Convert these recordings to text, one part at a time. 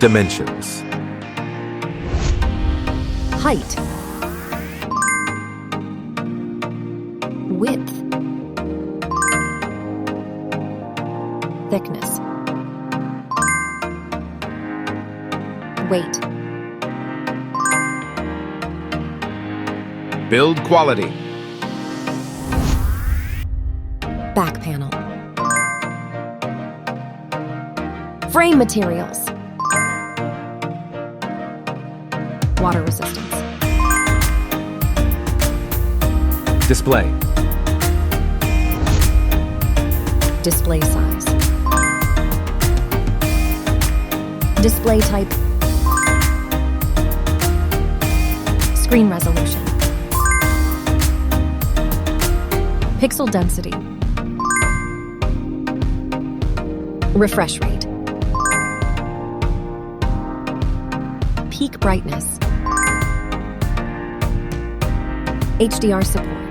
Dimensions. Height. Width. Thickness. Weight. Build quality. Back panel. Frame materials. Water resistance. Display. Display size. Display type. Screen resolution. Pixel density. Refresh rate. Peak brightness. HDR support.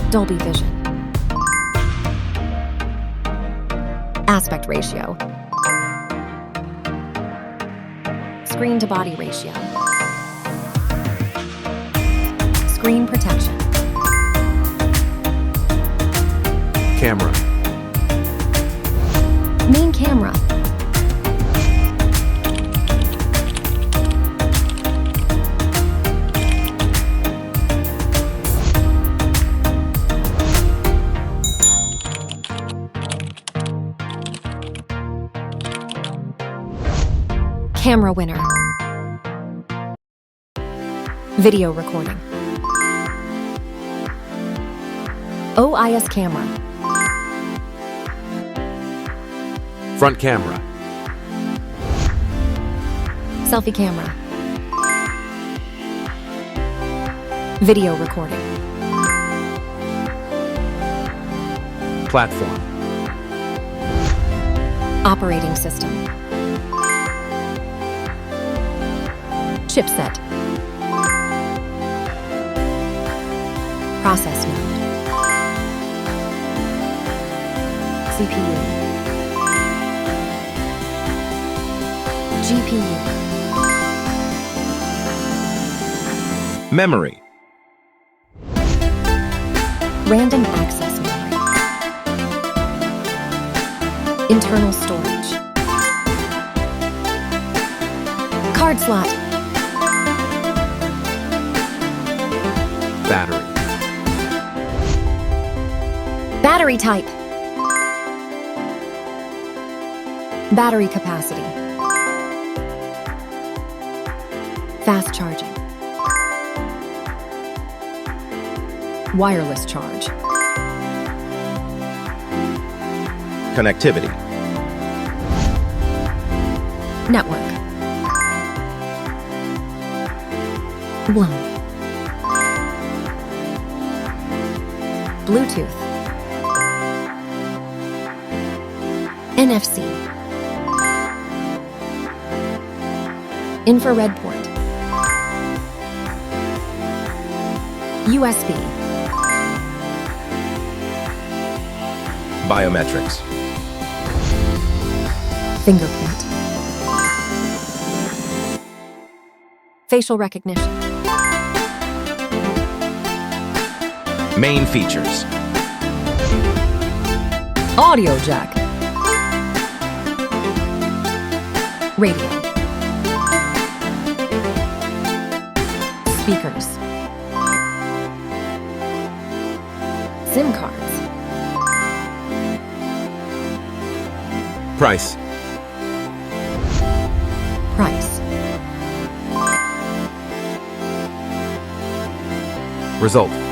Dolby Vision. Aspect ratio. Screen to body ratio. Screen protection. Camera. Main camera. Camera winner. Video recording. OIS camera. Front camera. Selfie camera. Video recording. Platform. Operating system. Chipset. Process node. CPU. GPU. Memory. Random access memory. Internal storage. Card slot. Battery. Battery type. Battery capacity. Fast charging. Wireless charge. Connectivity. Network. WLAN. Bluetooth. NFC. Infrared port. USB. Biometrics. Fingerprint. Facial recognition. Main features. Audio jack. Radio. Speakers. SIM cards. Price. Price. Result.